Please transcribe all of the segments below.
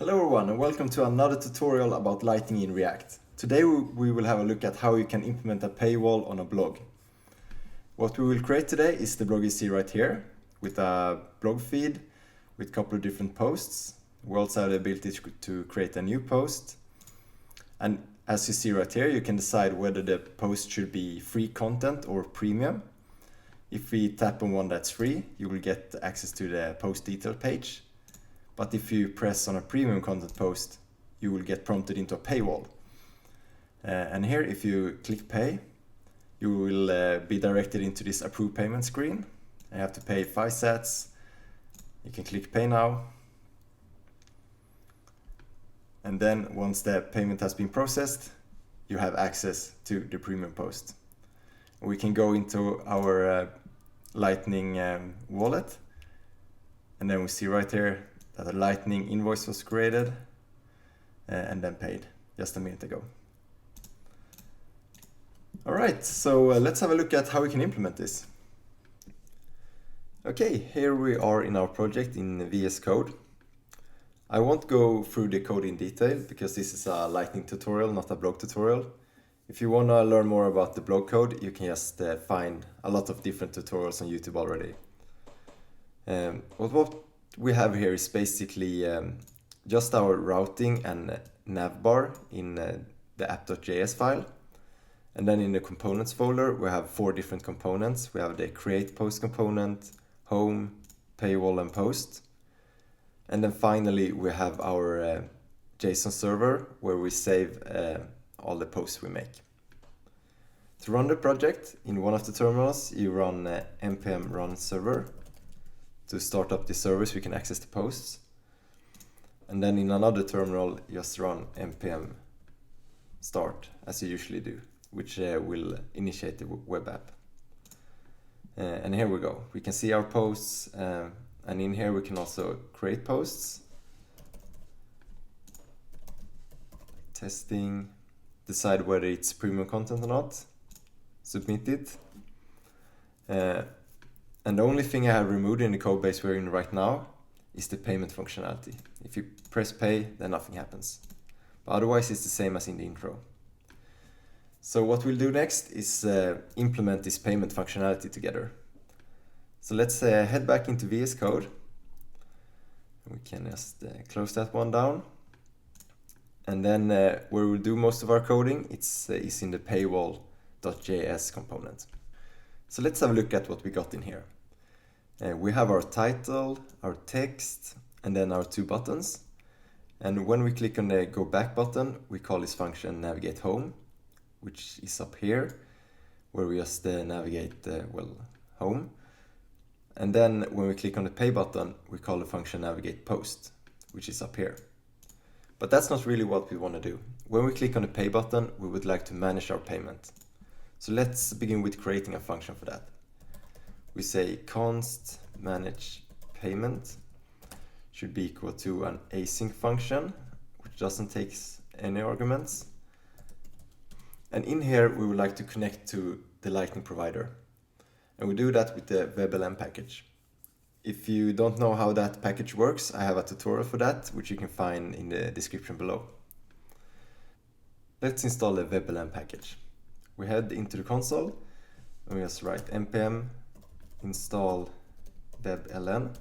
Hello everyone and welcome to another tutorial about Lightning in React. Today we will have a look at how you can implement a paywall on a blog. What we will create today is the blog you see right here with a blog feed with a couple of different posts. We also have the ability to create a new post. And as you see right here, you can decide whether the post should be free content or premium. If we tap on one that's free, you will get access to the post detail page. But if you press on a premium content post, you will get prompted into a paywall. And here, if you click pay, you will be directed into this approve payment screen. You have to pay 5 sats. You can click pay now. And then once the payment has been processed, you have access to the premium post. We can go into our Lightning wallet. And then we see right here that a Lightning invoice was created and then paid just a minute ago. All right, so let's have a look at how we can implement this. Okay, here we are in our project in VS Code. I won't go through the code in detail because this is a Lightning tutorial, not a blog tutorial. If you want to learn more about the blog code, you can just find a lot of different tutorials on YouTube already. What we have here is basically just our routing and navbar in the app.js file. And then in the components folder, we have 4 different components. We have the create post component, home, paywall, and post. And then finally, we have our JSON server where we save all the posts we make. To run the project, in one of the terminals, you run npm run server. To start up the service, we can access the posts. And then in another terminal, just run npm start, as you usually do, which will initiate the web app. And here we go. We can see our posts, and in here we can also create posts. Testing, decide whether it's premium content or not, submit it. And the only thing I have removed in the code base we're in right now is the payment functionality. If you press pay, then nothing happens. But otherwise, it's the same as in the intro. So what we'll do next is implement this payment functionality together. So let's head back into VS Code. We can just close that one down. And then where we'll do most of our coding, is in the paywall.js component. So let's have a look at what we got in here. We have our title, our text, and then our 2 buttons. And when we click on the go back button, we call this function navigate home, which is up here, where we just navigate, home. And then when we click on the pay button, we call the function navigate post, which is up here. But that's not really what we want to do. When we click on the pay button, we would like to manage our payment. So let's begin with creating a function for that. We say const manage payment should be equal to an async function, which doesn't take any arguments. And in here, we would like to connect to the Lightning provider. And we do that with the WebLM package. If you don't know how that package works, I have a tutorial for that, which you can find in the description below. Let's install the WebLM package. We head into the console and we just write npm install webln.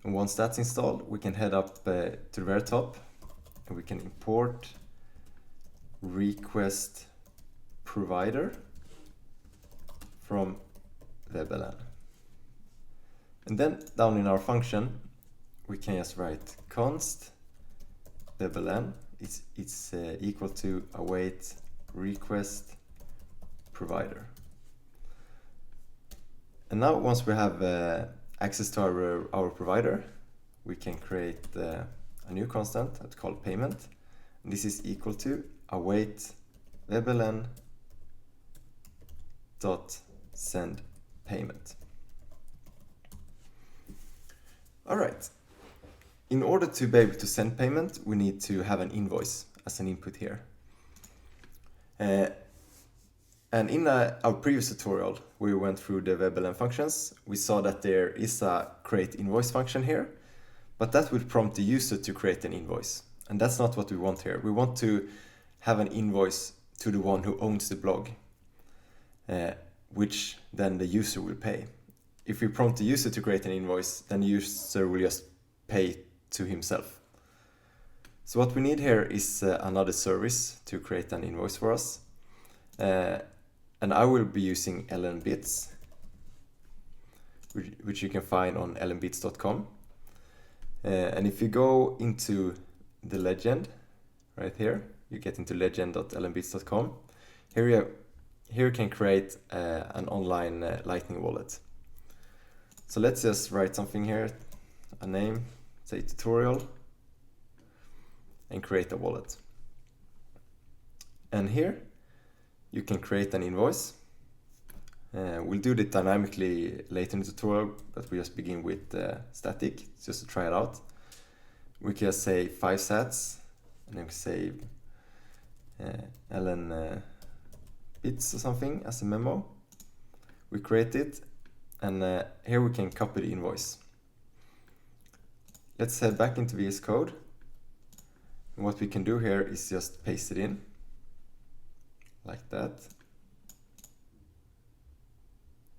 And once that's installed, we can head up to the very top and we can import request provider from webln. And then down in our function, we can just write const webln. It's equal to await request provider. And now once we have access to our provider, we can create a new constant that's called payment. And this is equal to await webln dot send payment. All right. In order to be able to send payment, we need to have an invoice as an input here. And in our previous tutorial, where we went through the WebLM functions, we saw that there is a create invoice function here, but that will prompt the user to create an invoice. And that's not what we want here. We want to have an invoice to the one who owns the blog, which then the user will pay. If we prompt the user to create an invoice, then the user will just pay to himself. So what we need here is another service to create an invoice for us. And I will be using LNBits, which you can find on lnbits.com. And if you go into the legend right here, you get into legend.lnbits.com. Here you can create an online Lightning wallet. So let's just write something here, a name, say tutorial, and create a wallet. And here you can create an invoice. We'll do it dynamically later in the tutorial, but we just begin with static, just to try it out. We can say 5 sats, and then we say LNBits or something as a memo. We create it, and here we can copy the invoice. Let's head back into VS Code. And what we can do here is just paste it in, like that.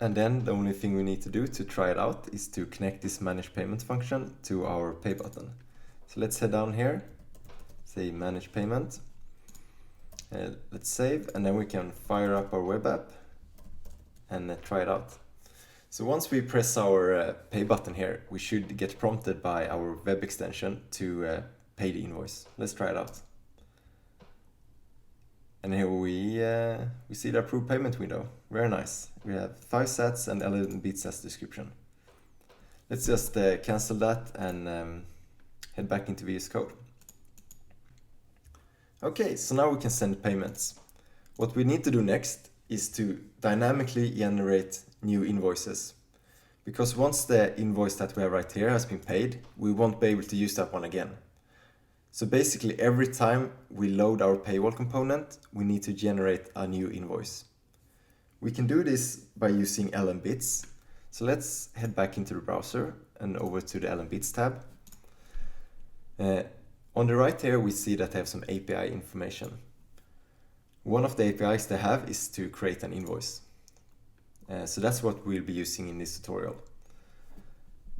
And then the only thing we need to do to try it out is to connect this manage payment function to our pay button. So let's head down here, say manage payment. Let's save, and then we can fire up our web app and try it out. So once we press our pay button here, we should get prompted by our web extension to pay the invoice. Let's try it out. And here we see the approved payment window. Very nice. We have 5 sats and LNBits as description. Let's just cancel that and head back into VS Code. Okay, so now we can send payments. What we need to do next is to dynamically generate new invoices. Because once the invoice that we have right here has been paid, we won't be able to use that one again. So basically every time we load our Paywall component, we need to generate a new invoice. We can do this by using LNBits. So let's head back into the browser and over to the LNBits tab. On the right here, we see that they have some API information. One of the APIs they have is to create an invoice. So that's what we'll be using in this tutorial.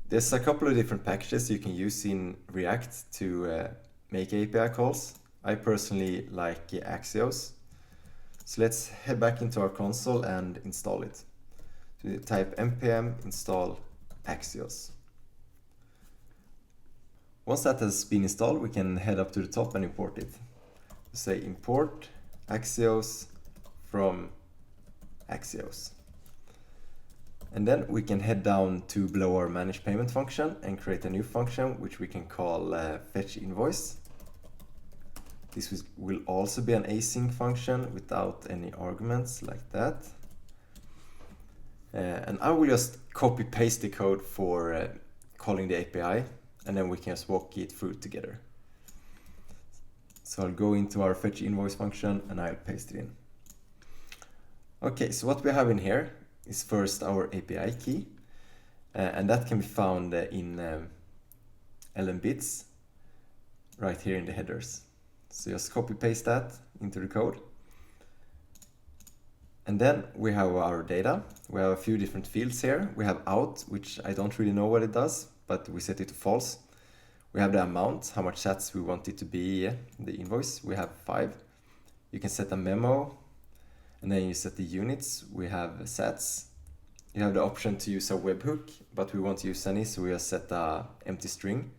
There's a couple of different packages you can use in React to make API calls. I personally like Axios. So let's head back into our console and install it. So we type npm install Axios. Once that has been installed, we can head up to the top and import it. Say import Axios from Axios. And then we can head down to below our manage payment function and create a new function which we can call fetch invoice. This will also be an async function without any arguments like that. And I will just copy paste the code for calling the API, and then we can just walk it through together. So I'll go into our fetch invoice function and I'll paste it in. Okay, so what we have in here is first our API key, and that can be found in LNBits right here in the headers. So just copy paste that into the code. And then we have our data. We have a few different fields here. We have out, which I don't really know what it does, but we set it to false. We have the amount, how much sats we want it to be, the invoice. We have 5. You can set a memo, and then you set the units. We have sats. You have the option to use a webhook, but we won't use any, so we just set a empty string.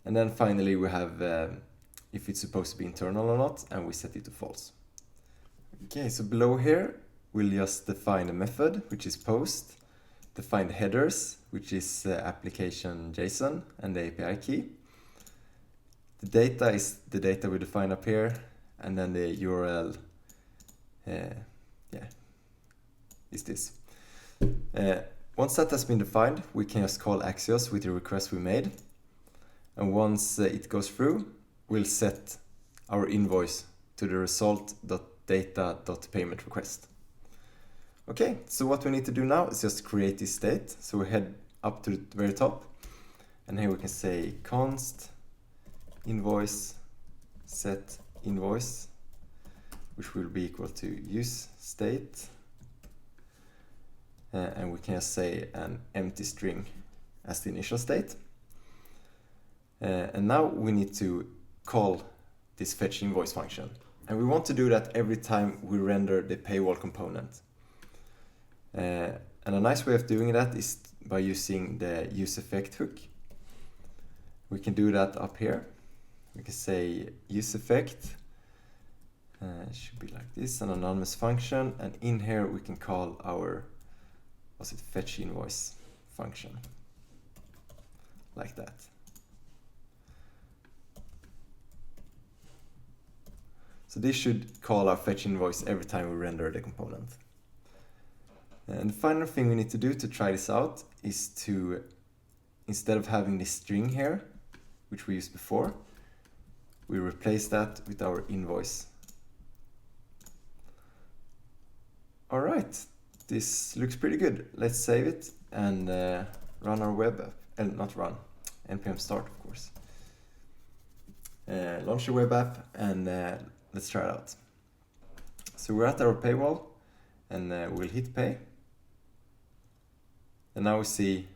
And then finally we have if it's supposed to be internal or not, and we set it to false. Okay, so below here, we'll just define a method, which is post, define the headers, which is application JSON, and the API key. The data is the data we define up here, and then the URL is this. Once that has been defined, we can just call Axios with the request we made. And once it goes through, we'll set our invoice to the result.data.payment request. Okay, so what we need to do now is just create this state. So we head up to the very top, And here we can say const invoice set invoice, which will be equal to use state. And we can just say an empty string as the initial state. And now we need to call this fetch invoice function. And we want to do that every time we render the paywall component. And a nice way of doing that is by using the use effect hook. We can do that up here. We can say use effect. It should be like this, an anonymous function. And in here we can call our fetch invoice function. Like that. So this should call our fetch invoice every time we render the component. And the final thing we need to do to try this out is to, instead of having this string here, which we used before, we replace that with our invoice. All right, this looks pretty good. Let's save it and run our web app. Not run, npm start, of course. Launch the web app and let's try it out. So we're at our paywall and we'll hit pay. And now we see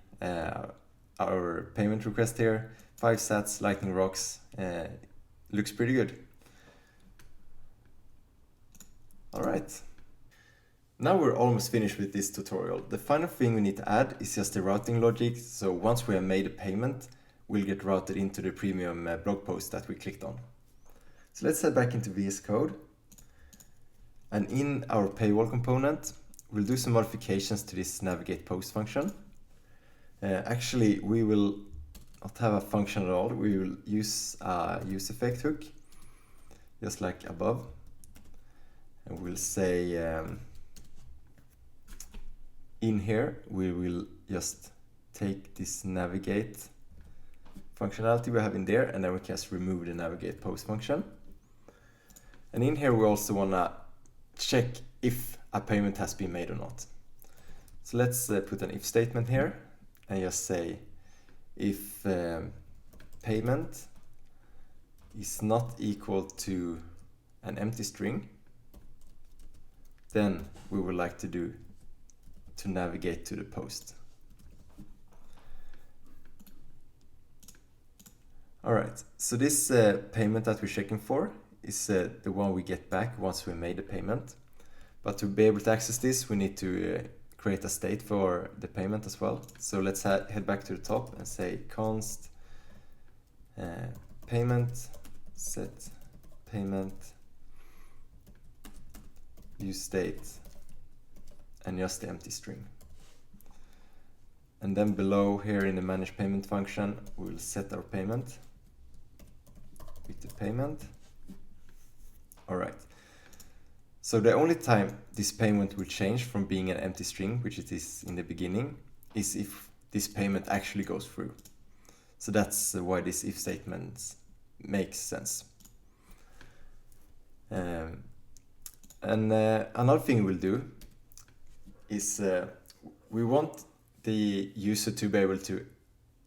our payment request here, 5 sats, lightning rocks, looks pretty good. All right. Now we're almost finished with this tutorial. The final thing we need to add is just the routing logic. So once we have made a payment, we'll get routed into the premium blog post that we clicked on. So let's head back into VS Code. And in our paywall component, we'll do some modifications to this navigate post function. Actually, we will not have a function at all. We will use a use effect hook, just like above. And we'll say in here, we will just take this navigate functionality we have in there, and then we can just remove the navigate post function. And in here, we also want to check if a payment has been made or not. So let's put an if statement here and just say if payment is not equal to an empty string, then we would like to navigate to the post. All right, so this payment that we're checking for is the one we get back once we made the payment. But to be able to access this, we need to create a state for the payment as well. So let's head back to the top and say const payment set payment use state and just the empty string. And then below here in the manage payment function, we will set our payment with the payment. All right. So the only time this payment will change from being an empty string, which it is in the beginning, is if this payment actually goes through. So that's why this if statement makes sense. Another thing we'll do is we want the user to be able to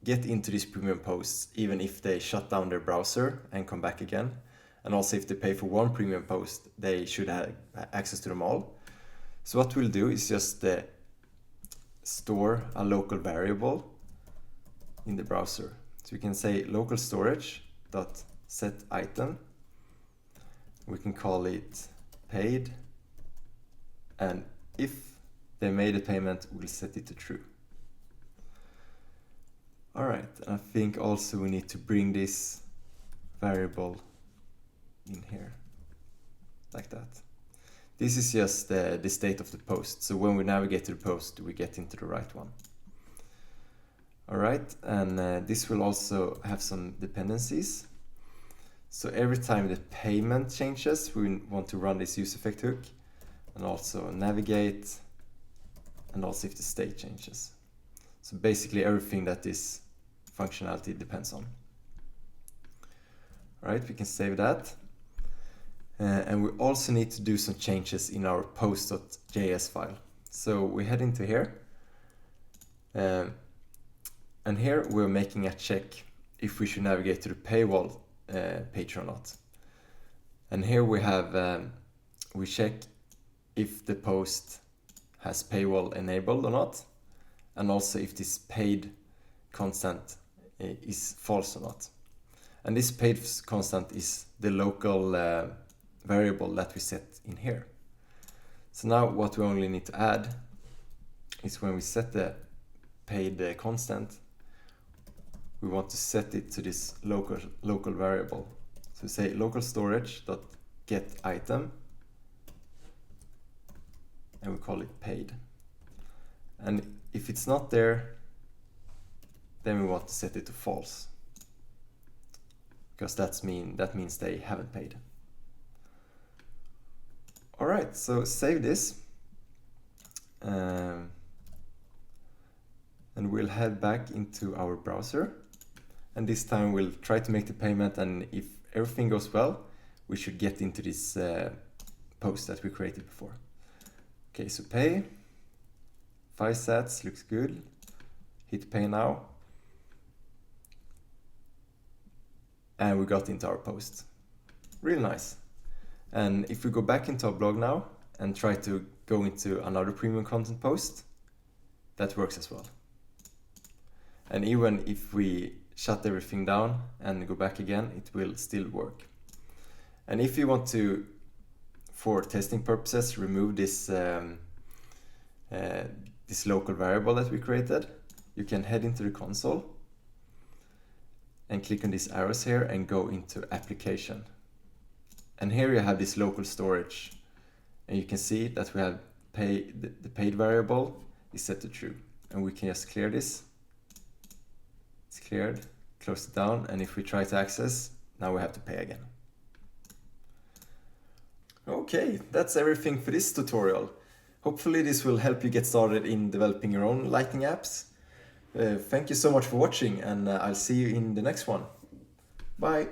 get into these premium posts even if they shut down their browser and come back again. And also if they pay for one premium post, they should have access to them all. So what we'll do is just store a local variable in the browser. So we can say local storage dot set item. We can call it paid. And if they made a payment, we'll set it to true. All right, and I think also we need to bring this variable in here, like that. This is just the state of the post. So when we navigate to the post, we get into the right one. All right, and this will also have some dependencies. So every time the payment changes, we want to run this use effect hook, and also navigate, and also if the state changes. So basically everything that this functionality depends on. All right, we can save that. And we also need to do some changes in our post.js file. So we head into here. And here we're making a check if we should navigate to the Paywall page or not. And here we have, we check if the post has Paywall enabled or not, and also if this paid constant is false or not. And this paid constant is the local variable that we set in here. So now what we only need to add is when we set the paid constant, we want to set it to this local variable. So we say local storage.get item, and we call it paid. And if it's not there, then we want to set it to false, because that means they haven't paid. All right, so save this, and we'll head back into our browser, and this time we'll try to make the payment, and if everything goes well, we should get into this post that we created before. Okay, so pay, 5 sats, looks good. Hit pay now. And we got into our post. Real nice. And if we go back into our blog now and try to go into another premium content post, that works as well. And even if we shut everything down and go back again, it will still work. And if you want to, for testing purposes, remove this this local variable that we created, you can head into the console and click on these arrows here and go into application. And here you have this local storage, and you can see that we have the paid variable is set to true, and we can just clear this. It's cleared, close it down, and if we try to access, now we have to pay again. Okay, that's everything for this tutorial. Hopefully this will help you get started in developing your own Lightning apps. Thank you so much for watching, and I'll see you in the next one. Bye!